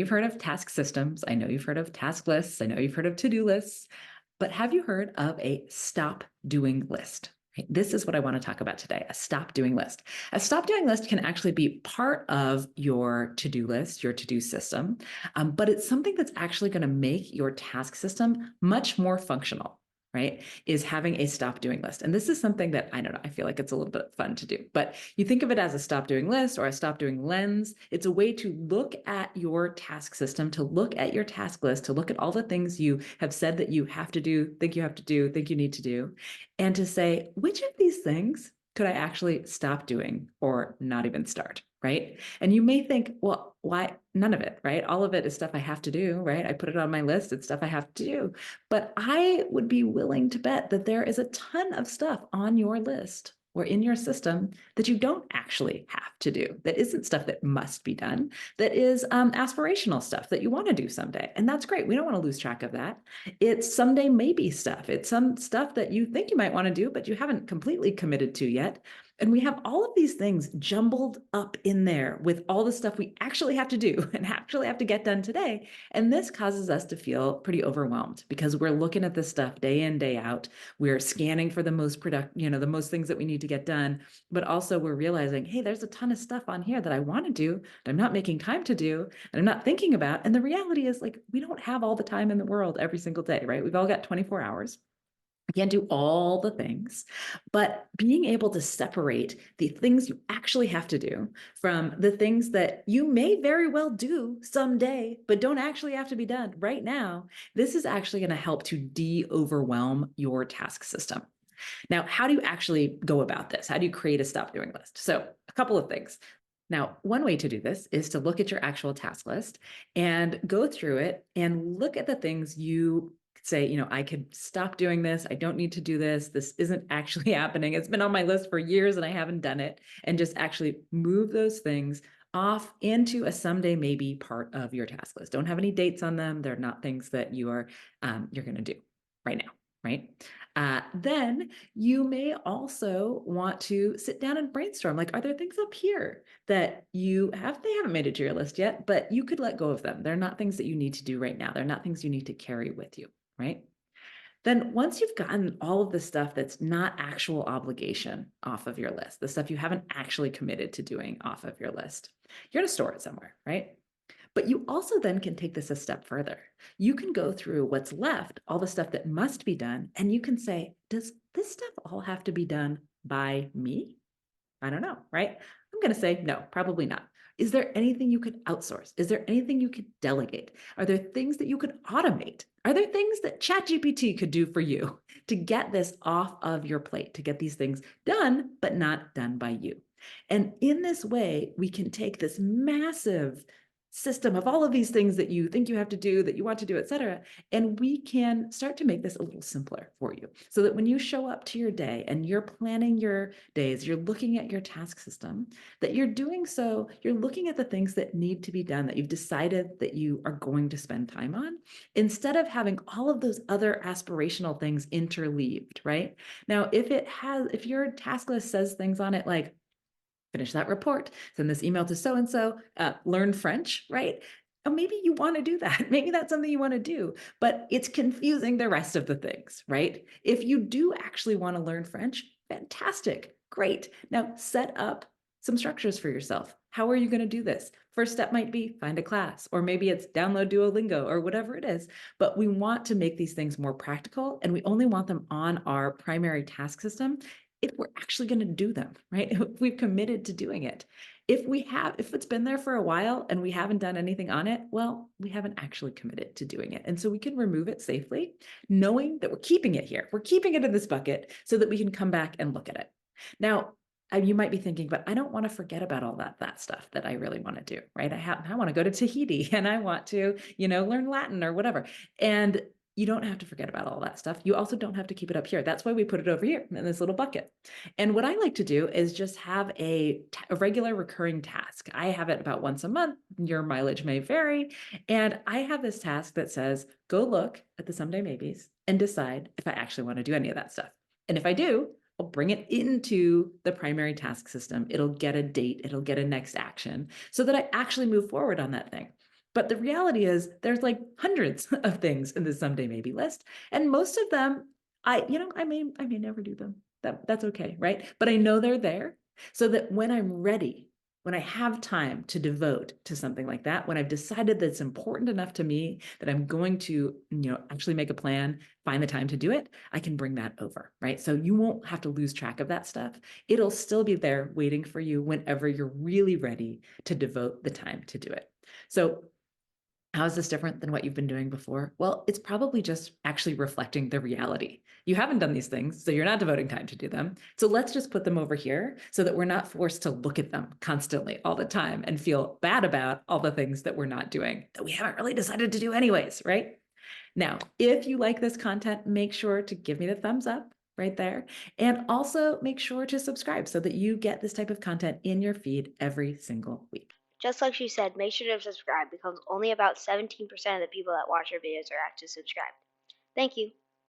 You've heard of task systems. I know you've heard of task lists. I know you've heard of to-do lists, but have you heard of a stop doing list? Right? This is what I want to talk about today, a stop doing list. A stop doing list can actually be part of your to-do list, your to-do system, but it's something that's actually going to make your task system much more functional. Right, is having a stop doing list. And this is something that I don't know, I feel like it's a little bit fun to do, but you think of it as a stop doing list or a stop doing lens. It's a way to look at your task system, to look at your task list, to look at all the things you have said that you have to do, think you have to do, think you need to do, and to say, which of these things could I actually stop doing or not even start? Right. And you may think, well, why none of it, right? All of it is stuff I have to do, right? I put it on my list. It's stuff I have to do. But I would be willing to bet that there is a ton of stuff on your list or in your system that you don't actually have to do, that isn't stuff that must be done, that is aspirational stuff that you want to do someday. And that's great. We don't want to lose track of that. It's someday maybe stuff. It's some stuff that you think you might want to do, but you haven't completely committed to yet. And we have all of these things jumbled up in there with all the stuff we actually have to do and actually have to get done today. And this causes us to feel pretty overwhelmed because we're looking at this stuff day in, day out. We're scanning for the most the most things that we need to get done. But also we're realizing, hey, there's a ton of stuff on here that I want to do, that I'm not making time to do, and I'm not thinking about. And the reality is, like, we don't have all the time in the world every single day, right? We've all got 24 hours. I can't do all the things, but being able to separate the things you actually have to do from the things that you may very well do someday, but don't actually have to be done right now, this is actually going to help to de-overwhelm your task system. Now, how do you actually go about this? How do you create a stop doing list? So, a couple of things. Now, one way to do this is to look at your actual task list and go through it and look at the things you say, I could stop doing this. I don't need to do this. This isn't actually happening. It's been on my list for years and I haven't done it. And just actually move those things off into a someday maybe part of your task list. Don't have any dates on them. They're not things that you're going to do right now, right? Then you may also want to sit down and brainstorm. Like, are there things up here that they haven't made it to your list yet, but you could let go of them. They're not things that you need to do right now. They're not things you need to carry with you, right? Then once you've gotten all of the stuff that's not actual obligation off of your list, the stuff you haven't actually committed to doing off of your list, you're going to store it somewhere, right? But you also then can take this a step further. You can go through what's left, all the stuff that must be done, and you can say, does this stuff all have to be done by me? I don't know, right? I'm going to say no, probably not. Is there anything you could outsource? Is there anything you could delegate? Are there things that you could automate? Are there things that ChatGPT could do for you to get this off of your plate, to get these things done, but not done by you? And in this way, we can take this massive system of all of these things that you think you have to do, that you want to do, et cetera, and we can start to make this a little simpler for you so that when you show up to your day and you're planning your days, you're looking at your task system, that you're doing so, you're looking at the things that need to be done, that you've decided that you are going to spend time on, instead of having all of those other aspirational things interleaved, right? Now, if your task list says things on it like, finish that report, send this email to so-and-so, learn French, right? Or maybe you want to do that. Maybe that's something you want to do, but it's confusing the rest of the things, right? If you do actually want to learn French, fantastic, great. Now set up some structures for yourself. How are you going to do this? First step might be find a class, or maybe it's download Duolingo or whatever it is. But we want to make these things more practical, and we only want them on our primary task system if we're actually going to do them, right? If we've committed to doing it. If it's been there for a while and we haven't done anything on it, well, we haven't actually committed to doing it. And so we can remove it safely, knowing that we're keeping it here. We're keeping it in this bucket so that we can come back and look at it. Now, you might be thinking, but I don't want to forget about all that stuff that I really want to do, right? I want to go to Tahiti and I want to, learn Latin or whatever. And you don't have to forget about all that stuff. You also don't have to keep it up here. That's why we put it over here in this little bucket. And what I like to do is just have a regular recurring task. I have it about once a month. Your mileage may vary. And I have this task that says, go look at the someday maybes and decide if I actually want to do any of that stuff. And if I do, I'll bring it into the primary task system. It'll get a date. It'll get a next action so that I actually move forward on that thing. But the reality is there's like hundreds of things in the someday maybe list. And most of them, I may never do them. That's okay, right? But I know they're there so that when I'm ready, when I have time to devote to something like that, when I've decided that it's important enough to me that I'm going to, actually make a plan, find the time to do it, I can bring that over, right? So you won't have to lose track of that stuff. It'll still be there waiting for you whenever you're really ready to devote the time to do it. So how is this different than what you've been doing before? Well, it's probably just actually reflecting the reality. You haven't done these things, so you're not devoting time to do them. So let's just put them over here so that we're not forced to look at them constantly all the time and feel bad about all the things that we're not doing that we haven't really decided to do anyways, right? Now, if you like this content, make sure to give me the thumbs up right there. And also make sure to subscribe so that you get this type of content in your feed every single week. Just like she said, make sure to subscribe because only about 17% of the people that watch our videos are actually subscribed. Thank you.